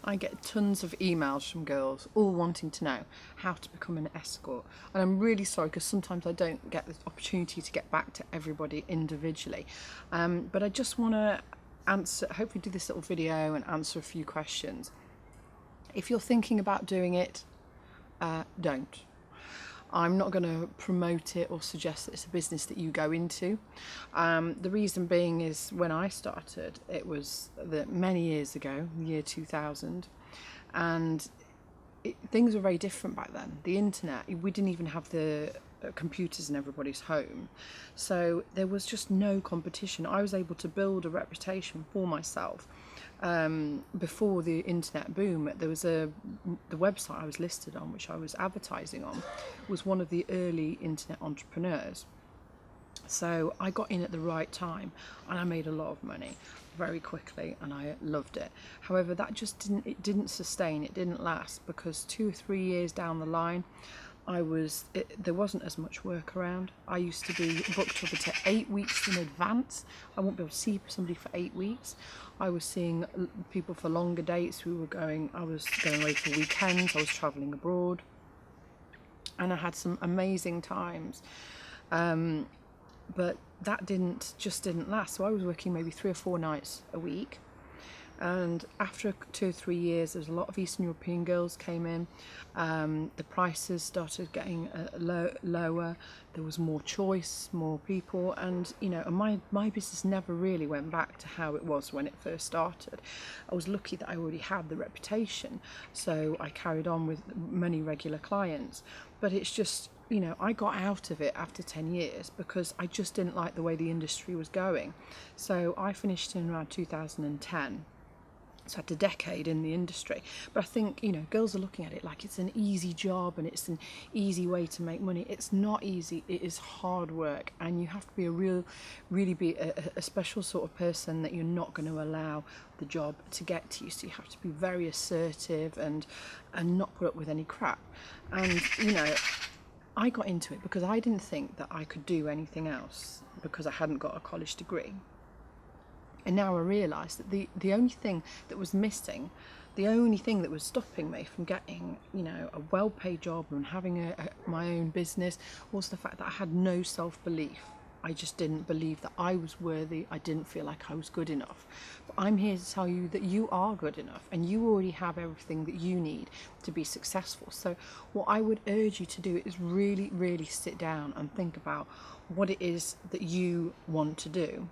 I get tons of emails from girls all wanting to know how to become an escort, and I'm really sorry because sometimes I don't get the opportunity to get back to everybody individually, but I just want to hopefully do this little video and answer a few questions. If you're thinking about doing it, don't. I'm not going to promote it or suggest that it's a business that you go into. The reason being is when I started, it was many years ago, the year 2000, and things were very different back then. The internet, we didn't even have the computers in everybody's home, so there was just no competition. I was able to build a reputation for myself. Before the internet boom, there was the website I was listed on, which I was advertising on, was one of the early internet entrepreneurs. So I got in at the right time and I made a lot of money very quickly and I loved it. However, that just didn't sustain, it didn't last, because 2 or 3 years down the line, there wasn't as much work around. I used to be booked up to 8 weeks in advance. I won't be able to see somebody for 8 weeks. I was seeing people for longer dates. I was going away for weekends. I was travelling abroad, and I had some amazing times. But that just didn't last. So I was working maybe 3 or 4 nights a week. And after 2 or 3 years, there's a lot of Eastern European girls came in. The prices started getting lower. There was more choice, more people, and my business never really went back to how it was when it first started. I was lucky that I already had the reputation, so I carried on with many regular clients. But it's just, I got out of it after 10 years because I just didn't like the way the industry was going. So I finished in around 2010. So I had a decade in the industry. But I think, girls are looking at it like it's an easy job and it's an easy way to make money. It's not easy. It is hard work, and you have to be really be a special sort of person that you're not going to allow the job to get to you. So you have to be very assertive and not put up with any crap. And, I got into it because I didn't think that I could do anything else because I hadn't got a college degree. And now I realise that the only thing that was missing, the only thing that was stopping me from getting, a well-paid job and having my own business, was the fact that I had no self-belief. I just didn't believe that I was worthy. I didn't feel like I was good enough. But I'm here to tell you that you are good enough, and you already have everything that you need to be successful. So what I would urge you to do is really, really sit down and think about what it is that you want to do.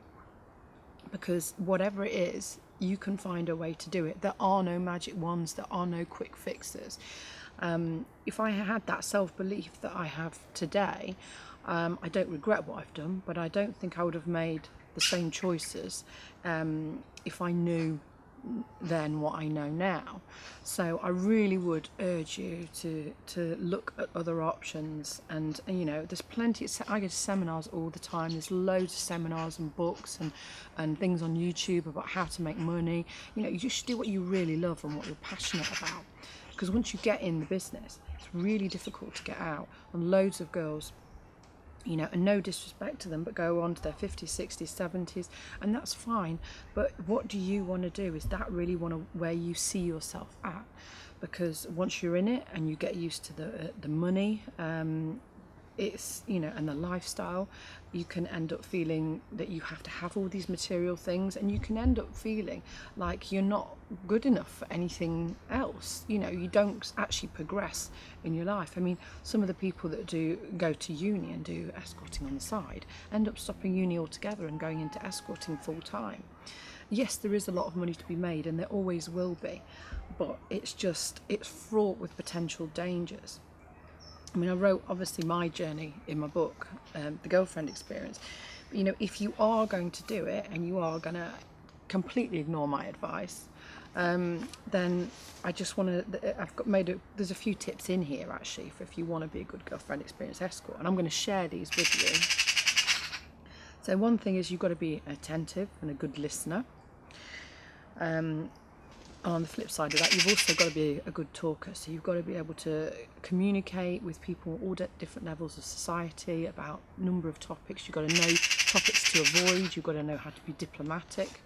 Because whatever it is, you can find a way to do it. There are no magic wands, there are no quick fixes. If I had that self-belief that I have today, I don't regret what I've done, but I don't think I would have made the same choices if I knew then what I know now. So I really would urge you to look at other options, and there's plenty. I go to seminars all the time. There's loads of seminars and books and things on YouTube about how to make money. You just do what you really love and what you're passionate about, because once you get in the business, it's really difficult to get out. And loads of girls, and no disrespect to them, but go on to their 50s, 60s, 70s, and that's fine. But what do you want to do? Is that really where you see yourself at? Because once you're in it and you get used to the money, it's and the lifestyle, you can end up feeling that you have to have all these material things, and you can end up feeling like you're not good enough for anything else. You don't actually progress in your life. I mean, some of the people that do go to uni and do escorting on the side end up stopping uni altogether and going into escorting full time. Yes, there is a lot of money to be made, and there always will be, but it's fraught with potential dangers. I mean, I wrote obviously my journey in my book, the GirlFriend experience. But, if you are going to do it and you are going to completely ignore my advice, then I just want to. There's a few tips in here actually for if you want to be a good GirlFriend experience escort, and I'm going to share these with you. So one thing is you've got to be attentive and a good listener. On the flip side of that, you've also got to be a good talker. So you've got to be able to communicate with people all at different levels of society about a number of topics. You've got to know topics to avoid. You've got to know how to be diplomatic.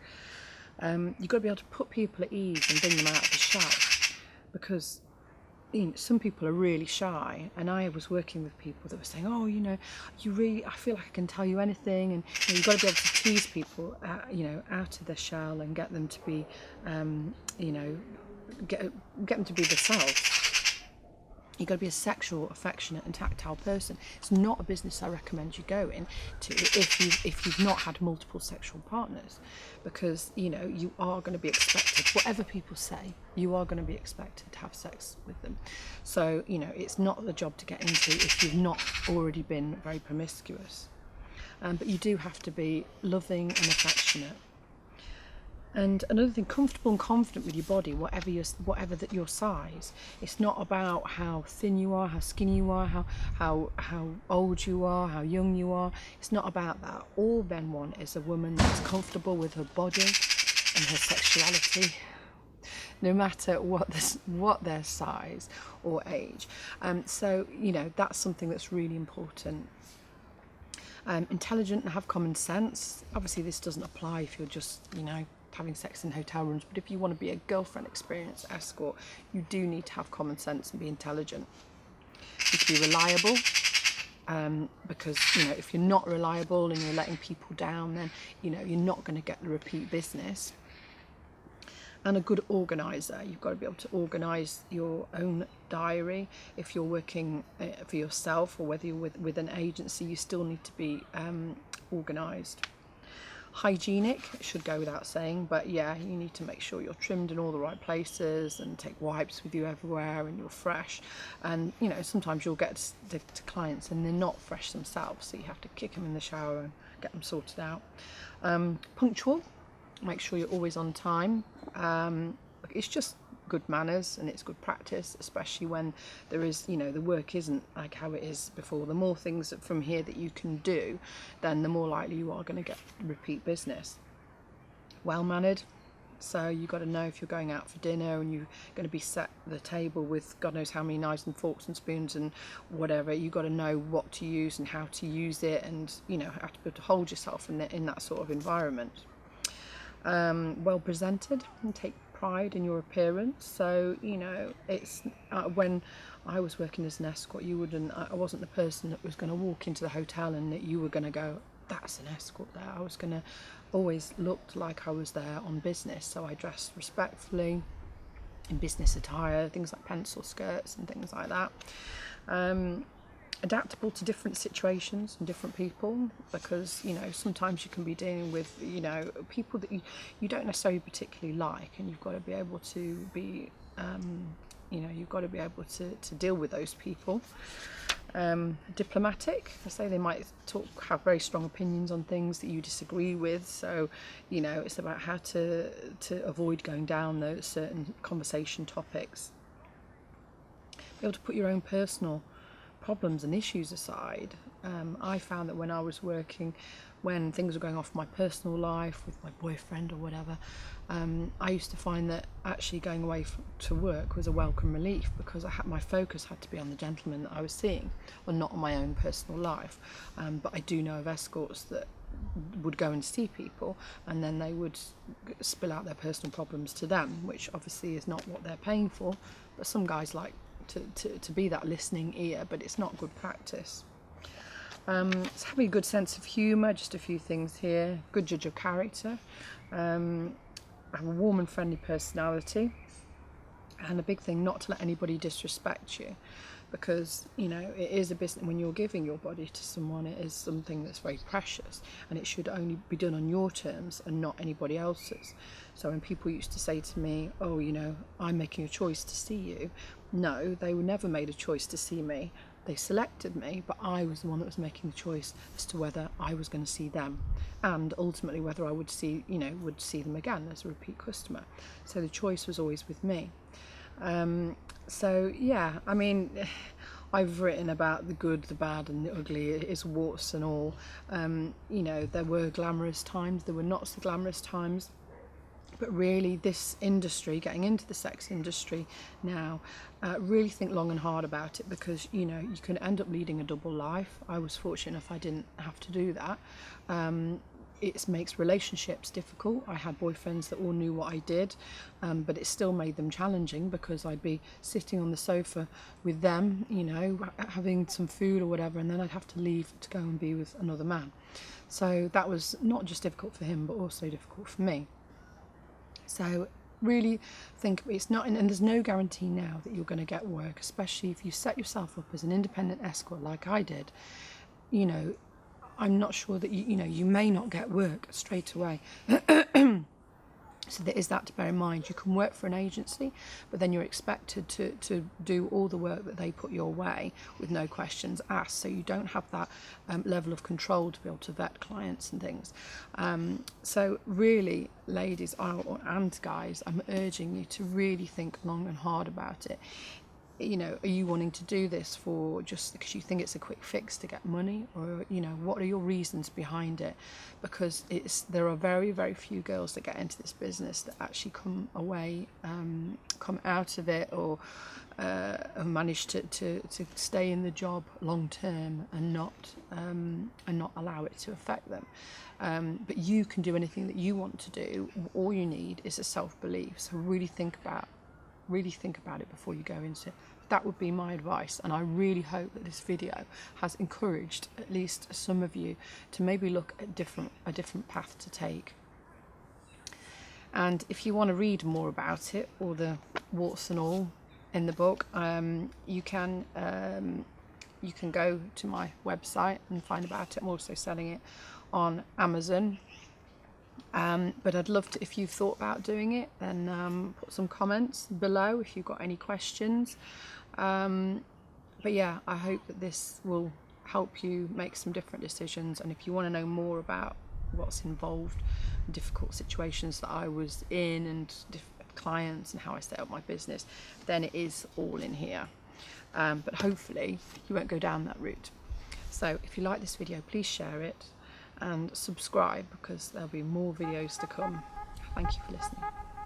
You've got to be able to put people at ease and bring them out of the shell, because some people are really shy, and I was working with people that were saying, oh, I feel like I can tell you anything, and you've got to be able to tease people out of their shell and get them to be get them to be themselves. You've got to be a sexual, affectionate and tactile person. It's not a business I recommend you go into if you've not had multiple sexual partners, because you are going to be expected, whatever people say, you are going to be expected to have sex with them. So it's not the job to get into if you've not already been very promiscuous. But you do have to be loving and affectionate. And another thing, comfortable and confident with your body, whatever your size. It's not about how thin you are, how skinny you are, how old you are, how young you are. It's not about that. All men want is a woman that's comfortable with her body and her sexuality, no matter what their size or age. So that's something that's really important. Intelligent and have common sense. Obviously, this doesn't apply if you're just having sex in hotel rooms, but if you want to be a girlfriend experience escort, you do need to have common sense and be intelligent. You need to be reliable, because if you're not reliable and you're letting people down, then you're not going to get the repeat business. And a good organizer. You've got to be able to organize your own diary. If you're working for yourself, or whether you're with an agency, you still need to be organized. Hygienic, it should go without saying, but yeah, you need to make sure you're trimmed in all the right places and take wipes with you everywhere, and you're fresh. And sometimes you'll get to clients and they're not fresh themselves, so you have to kick them in the shower and get them sorted out. Punctual, make sure you're always on time. It's just good manners, and it's good practice, especially when there is the work isn't like how it is before. The more things from here that you can do, then the more likely you are going to get repeat business. Well mannered, so you've got to know if you're going out for dinner and you're going to be set at the table with God knows how many knives and forks and spoons and whatever. You've got to know what to use and how to use it, and have to be able to hold yourself in that sort of environment. Well presented, and take pride in your appearance. So it's when I was working as an escort, I wasn't the person that was going to walk into the hotel and that you were going to go, that's an escort there. I was going to always look like I was there on business, so I dressed respectfully in business attire, things like pencil skirts and things like that. Adaptable to different situations and different people, because sometimes you can be dealing with people that you don't necessarily particularly like, and you've got to be able to be you've got to be able to deal with those people. Diplomatic, I say they might have very strong opinions on things that you disagree with, so it's about how to avoid going down those certain conversation topics. Be able to put your own personal problems and issues aside. I found that when I was working, when things were going off in my personal life with my boyfriend or whatever, I used to find that actually going away to work was a welcome relief, because my focus had to be on the gentleman that I was seeing, or not on my own personal life. But I do know of escorts that would go and see people, and then they would spill out their personal problems to them, which obviously is not what they're paying for. But some guys like to be that listening ear, but it's not good practice. It's having a good sense of humour, just a few things here. Good judge of character. Have a warm and friendly personality. And a big thing, not to let anybody disrespect you, because it is a business. When you're giving your body to someone, it is something that's very precious, and it should only be done on your terms and not anybody else's. So when people used to say to me, oh, I'm making a choice to see you, no, they never made a choice to see me. They selected me, but I was the one that was making the choice as to whether I was going to see them, and ultimately whether I would see them again as a repeat customer. So the choice was always with me. So yeah, I mean, I've written about the good, the bad and the ugly. It is warts and all. There were glamorous times, there were not so glamorous times. But really, this industry, getting into the sex industry now, really think long and hard about it, because you can end up leading a double life. I was fortunate enough I didn't have to do that. it makes relationships difficult. I had boyfriends that all knew what I did, but it still made them challenging, because I'd be sitting on the sofa with them, you know, having some food or whatever, and then I'd have to leave to go and be with another man. So that was not just difficult for him, but also difficult for me. So really think, it's not, and there's no guarantee now that you're going to get work, especially if you set yourself up as an independent escort like I did. You know, I'm not sure that you know, you may not get work straight away. So there is that to bear in mind. You can work for an agency, but then you're expected to do all the work that they put your way with no questions asked. So you don't have that level of control to be able to vet clients and things. So really, ladies and guys, I'm urging you to really think long and hard about it. You know, are you wanting to do this for just because you think it's a quick fix to get money, or, you know, what are your reasons behind it? Because there are very, very few girls that get into this business that actually come out of it, or manage to stay in the job long term and not allow it to affect them. But you can do anything that you want to do. All you need is a self-belief. So really think about it before you go into it. That would be my advice, and I really hope that this video has encouraged at least some of you to maybe look at a different path to take. And if you want to read more about it, or the warts and all in the book, you can go to my website and find about it. I'm also selling it on Amazon. But I'd love to, if you've thought about doing it, then put some comments below if you've got any questions. But yeah, I hope that this will help you make some different decisions. And if you want to know more about what's involved, difficult situations that I was in, and different clients, and how I set up my business, then it is all in here. But hopefully you won't go down that route. So if you like this video, please share it and subscribe, because there'll be more videos to come. Thank you for listening.